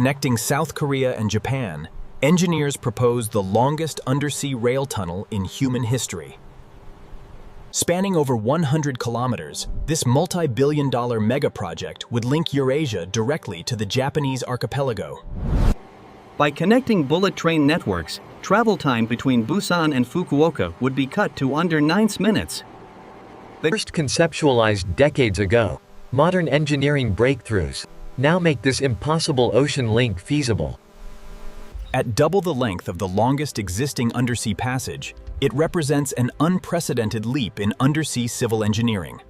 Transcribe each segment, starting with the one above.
Connecting South Korea and Japan, engineers proposed the longest undersea rail tunnel in human history. Spanning over 100 kilometers, this multi-billion-dollar megaproject would link Eurasia directly to the Japanese archipelago. By connecting bullet train networks, travel time between Busan and Fukuoka would be cut to under 9 minutes. First conceptualized decades ago, modern engineering breakthroughs now make this impossible ocean link feasible. At double the length of the longest existing undersea passage, it represents an unprecedented leap in undersea civil engineering.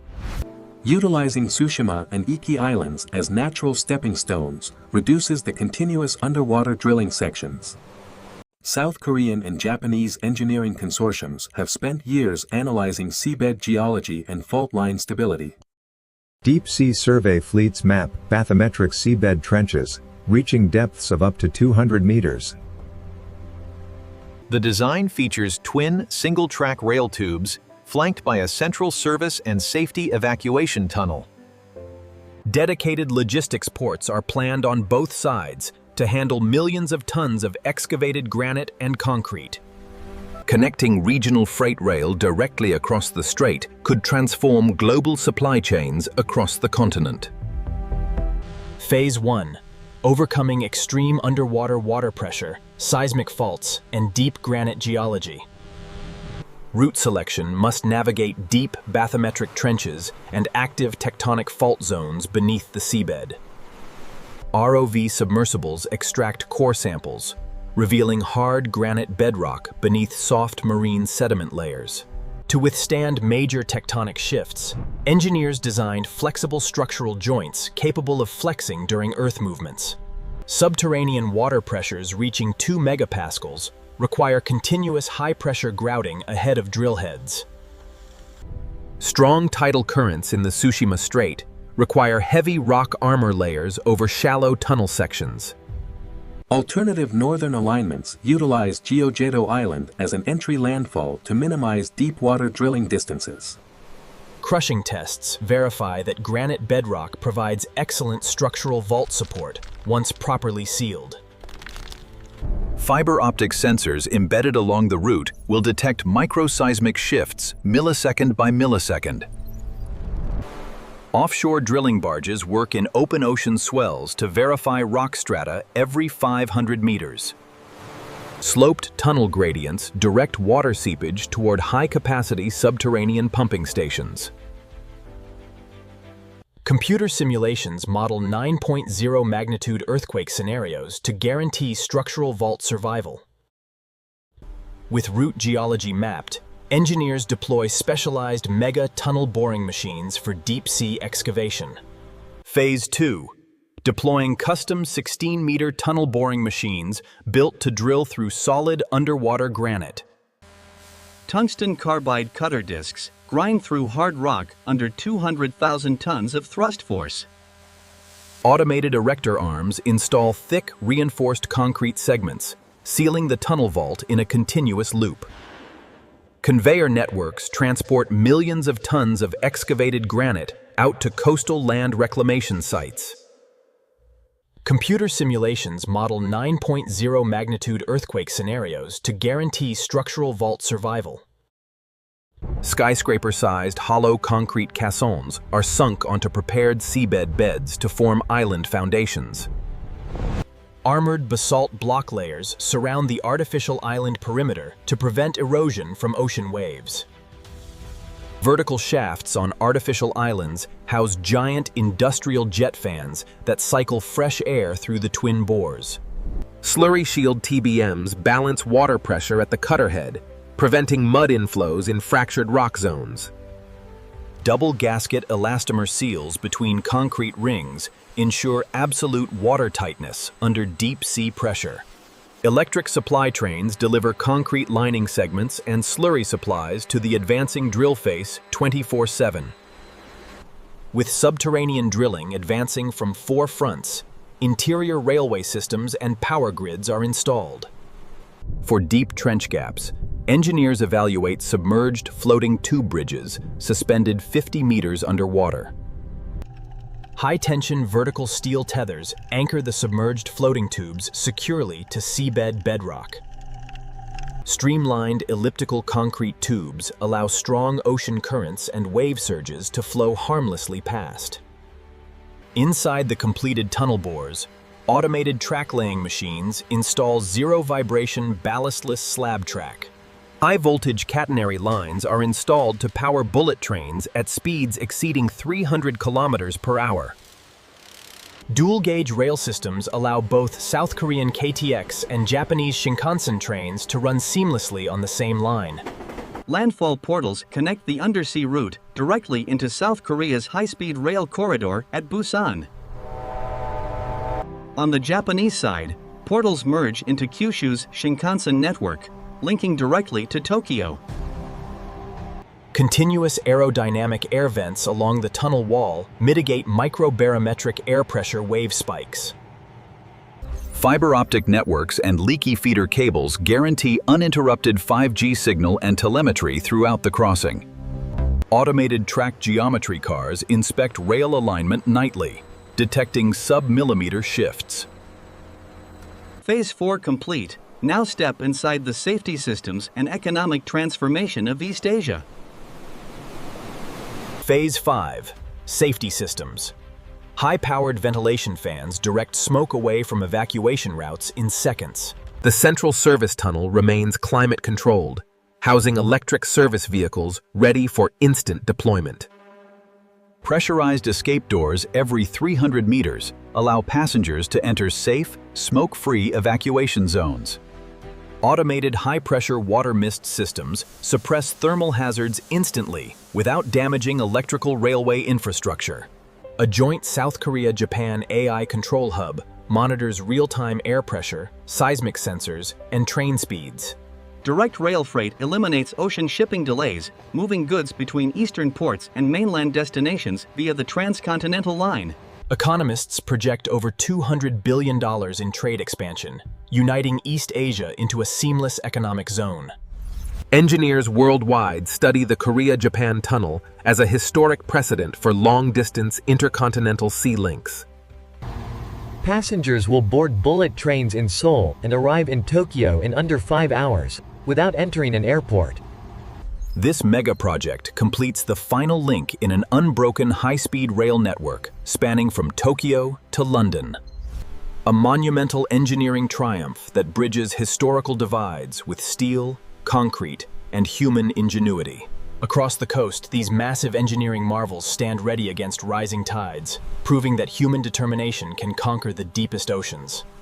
Utilizing Tsushima and Iki Islands as natural stepping stones reduces the continuous underwater drilling sections. South Korean and Japanese engineering consortiums have spent years analyzing seabed geology and fault line stability. Deep sea survey fleets map bathymetric seabed trenches, reaching depths of up to 200 meters. The design features twin single-track rail tubes, flanked by a central service and safety evacuation tunnel. Dedicated logistics ports are planned on both sides to handle millions of tons of excavated granite and concrete. Connecting regional freight rail directly across the strait could transform global supply chains across the continent. Phase 1. Overcoming extreme underwater water pressure, seismic faults, and deep granite geology. Route selection must navigate deep bathymetric trenches and active tectonic fault zones beneath the seabed. ROV submersibles extract core samples, revealing hard granite bedrock beneath soft marine sediment layers. To withstand major tectonic shifts, engineers designed flexible structural joints capable of flexing during Earth movements. Subterranean water pressures reaching 2 megapascals require continuous high-pressure grouting ahead of drill heads. Strong tidal currents in the Tsushima Strait require heavy rock armor layers over shallow tunnel sections. Alternative northern alignments utilize Geojedo Island as an entry landfall to minimize deep water drilling distances. Crushing tests verify that granite bedrock provides excellent structural vault support once properly sealed. Fiber optic sensors embedded along the route will detect microseismic shifts millisecond by millisecond. Offshore drilling barges work in open ocean swells to verify rock strata every 500 meters. Sloped tunnel gradients direct water seepage toward high-capacity subterranean pumping stations. Computer simulations model 9.0 magnitude earthquake scenarios to guarantee structural vault survival. With route geology mapped, engineers deploy specialized mega tunnel boring machines for deep-sea excavation. Phase 2. Deploying custom 16-meter tunnel boring machines built to drill through solid underwater granite. Tungsten carbide cutter discs grind through hard rock under 200,000 tons of thrust force. Automated erector arms install thick, reinforced concrete segments, sealing the tunnel vault in a continuous loop. Conveyor networks transport millions of tons of excavated granite out to coastal land reclamation sites. Computer simulations model 9.0 magnitude earthquake scenarios to guarantee structural vault survival. Skyscraper-sized hollow concrete caissons are sunk onto prepared seabed beds to form island foundations. Armored basalt block layers surround the artificial island perimeter to prevent erosion from ocean waves. Vertical shafts on artificial islands house giant industrial jet fans that cycle fresh air through the twin bores. Slurry shield TBMs balance water pressure at the cutter head, preventing mud inflows in fractured rock zones. Double gasket elastomer seals between concrete rings ensure absolute water tightness under deep sea pressure. Electric supply trains deliver concrete lining segments and slurry supplies to the advancing drill face 24/7. With subterranean drilling advancing from 4 fronts, interior railway systems and power grids are installed. For deep trench gaps, engineers evaluate submerged floating tube bridges suspended 50 meters underwater. High-tension vertical steel tethers anchor the submerged floating tubes securely to seabed bedrock. Streamlined elliptical concrete tubes allow strong ocean currents and wave surges to flow harmlessly past. Inside the completed tunnel bores, automated track-laying machines install zero-vibration ballastless slab track. High-voltage catenary lines are installed to power bullet trains at speeds exceeding 300 kilometers per hour. Dual-gauge rail systems allow both South Korean KTX and Japanese Shinkansen trains to run seamlessly on the same line. Landfall portals connect the undersea route directly into South Korea's high-speed rail corridor at Busan. On the Japanese side, portals merge into Kyushu's Shinkansen network, linking directly to Tokyo. Continuous aerodynamic air vents along the tunnel wall mitigate microbarometric air pressure wave spikes. Fiber optic networks and leaky feeder cables guarantee uninterrupted 5G signal and telemetry throughout the crossing. Automated track geometry cars inspect rail alignment nightly, detecting sub-millimeter shifts. Phase 4 complete. Now step inside the safety systems and economic transformation of East Asia. Phase 5. Safety systems. High-powered ventilation fans direct smoke away from evacuation routes in seconds. The central service tunnel remains climate-controlled, housing electric service vehicles ready for instant deployment. Pressurized escape doors every 300 meters allow passengers to enter safe, smoke-free evacuation zones. Automated high-pressure water mist systems suppress thermal hazards instantly without damaging electrical railway infrastructure. A joint South Korea-Japan AI control hub monitors real-time air pressure, seismic sensors, and train speeds. Direct rail freight eliminates ocean shipping delays, moving goods between eastern ports and mainland destinations via the transcontinental line. Economists project over $200 billion in trade expansion, uniting East Asia into a seamless economic zone. Engineers worldwide study the Korea-Japan Tunnel as a historic precedent for long-distance intercontinental sea links. Passengers will board bullet trains in Seoul and arrive in Tokyo in under 5 hours, without entering an airport. This megaproject completes the final link in an unbroken high-speed rail network spanning from Tokyo to London. A monumental engineering triumph that bridges historical divides with steel, concrete, and human ingenuity. Across the coast, these massive engineering marvels stand ready against rising tides, proving that human determination can conquer the deepest oceans.